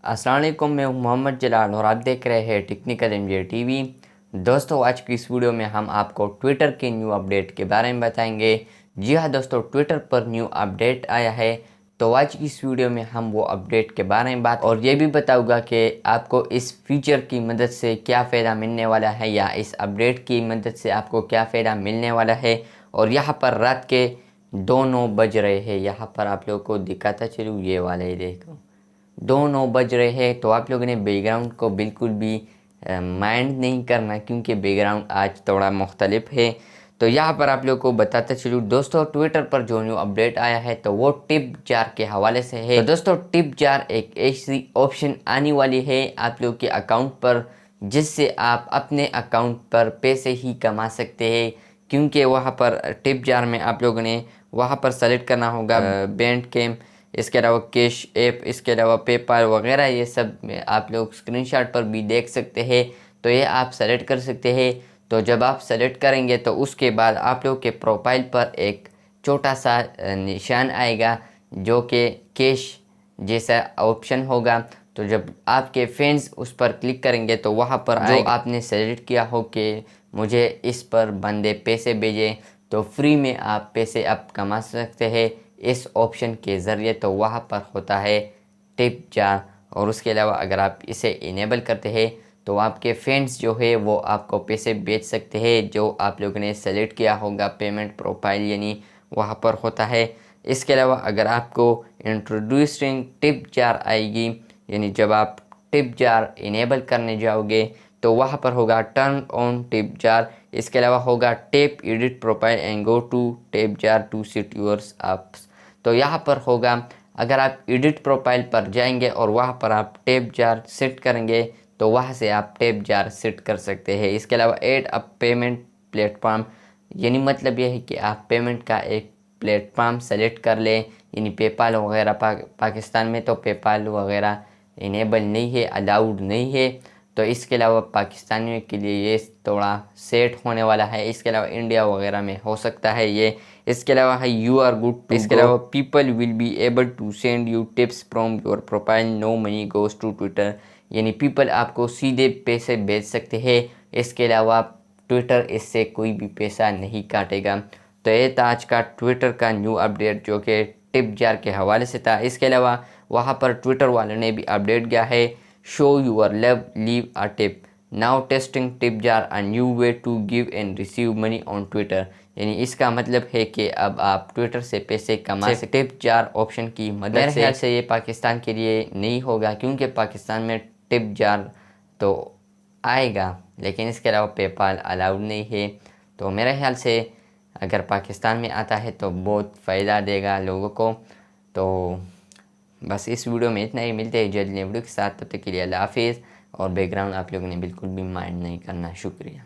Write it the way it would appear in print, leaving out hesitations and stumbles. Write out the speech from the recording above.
अस्सलाम वालेकुम, मैं हूं मोहम्मद जलाल और आप देख रहे हैं टेक्निकल एमजे टीवी। दोस्तों, आज की इस वीडियो में हम आपको ट्विटर के न्यू अपडेट के बारे में बताएंगे। जी हाँ दोस्तों, ट्विटर पर न्यू अपडेट आया है, तो आज की इस वीडियो में हम वो अपडेट के बारे में बात और ये भी बताऊंगा कि आपको इस फीचर की मदद से क्या फ़ायदा मिलने वाला है या इस अपडेट की मदद से आपको क्या फ़ायदा मिलने वाला है। और यहाँ पर रात के 2:09 बज रहे हैं, यहाँ पर आप लोगों को दिखाता चलूँ, ये वाले ही देखो 2:09 बज रहे हैं। तो आप लोगों ने बैकग्राउंड को बिल्कुल भी माइंड नहीं करना, क्योंकि बैकग्राउंड आज थोड़ा मुख्तलिफ है। तो यहाँ पर आप लोगों को बताते चलूँ दोस्तों, ट्विटर पर जो न्यू अपडेट आया है तो वो टिप जार के हवाले से है। तो दोस्तों, टिप जार एक ऐसी ऑप्शन आने वाली है आप लोगों के अकाउंट पर, जिससे आप अपने अकाउंट पर पैसे ही कमा सकते हैं। क्योंकि वहाँ पर टिप जार में आप लोगों ने वहाँ पर सेलेक्ट करना होगा बैंड कैम, इसके अलावा कैश ऐप, इसके अलावा पेपाल वगैरह, ये सब आप लोग स्क्रीनशॉट पर भी देख सकते हैं। तो ये आप सेलेक्ट कर सकते हैं। तो जब आप सेलेक्ट करेंगे तो उसके बाद आप लोग के प्रोफाइल पर एक छोटा सा निशान आएगा जो कि कैश जैसा ऑप्शन होगा। तो जब आपके फ्रेंड्स उस पर क्लिक करेंगे तो वहाँ पर जो आपने सेलेक्ट किया हो कि मुझे इस पर बंदे पैसे भेजें, तो फ्री में आप पैसे अब कमा सकते हैं इस ऑप्शन के ज़रिए। तो वहाँ पर होता है टिप जार। और उसके अलावा अगर आप इसे इनेबल करते हैं तो आपके फ्रेंड्स जो है वो आपको पैसे भेज सकते हैं जो आप लोगों ने सेलेक्ट किया होगा पेमेंट प्रोफाइल, यानी वहाँ पर होता है। इसके अलावा अगर आपको इंट्रोड्यूसिंग टिप जार आएगी, यानी जब आप टिप जार इनेबल करने जाओगे तो वहाँ पर होगा टर्न ऑन टिप जार। इसके अलावा होगा tap edit profile and go to tip jar to set yours ups. तो यहाँ पर होगा, अगर आप एडिट प्रोफाइल पर जाएंगे और वहाँ पर आप टिप जार सेट करेंगे तो वहाँ से आप टिप जार सेट कर सकते हैं। इसके अलावा ऐड अ पेमेंट प्लेटफॉर्म, यानी मतलब यह है कि आप पेमेंट का एक प्लेटफॉर्म सेलेक्ट कर लें, यानी पेपाल वगैरह पाकिस्तान में तो पेपाल वगैरह इनेबल नहीं है, अलाउड नहीं है। तो इसके अलावा पाकिस्तानियों के लिए ये थोड़ा सेट होने वाला है। इसके अलावा इंडिया वगैरह में हो सकता है ये। इसके अलावा है यू आर गुड। इसके अलावा people will be able to send you tips from your profile, no money goes to Twitter, यानी पीपल आपको सीधे पैसे भेज सकते हैं। इसके अलावा ट्विटर इससे कोई भी पैसा नहीं काटेगा। तो ये था आज का ट्विटर का न्यू अपडेट जो कि टिप जार के हवाले से था। इसके अलावा वहाँ पर ट्विटर वालों ने भी अपडेट किया है, show your love leave a tip, now testing tip jar a new way to give and receive money on Twitter. यानी इसका मतलब है कि अब आप ट्विटर से पैसे कमा सकते टिप जार ऑप्शन की मदद से। मेरे ख्याल से ये पाकिस्तान के लिए नहीं होगा, क्योंकि पाकिस्तान में टिप जार तो आएगा लेकिन इसके अलावा पेपाल अलाउड नहीं है। तो मेरे ख्याल से अगर पाकिस्तान में आता है तो बहुत फ़ायदा देगा लोगों को। तो बस इस वीडियो में इतना ही, मिलते हैं जल्द नई वीडियो के साथ। तब तक के लिए अल्लाह हाफिज़। और बैकग्राउंड आप लोगों ने बिल्कुल भी माइंड नहीं करना। शुक्रिया।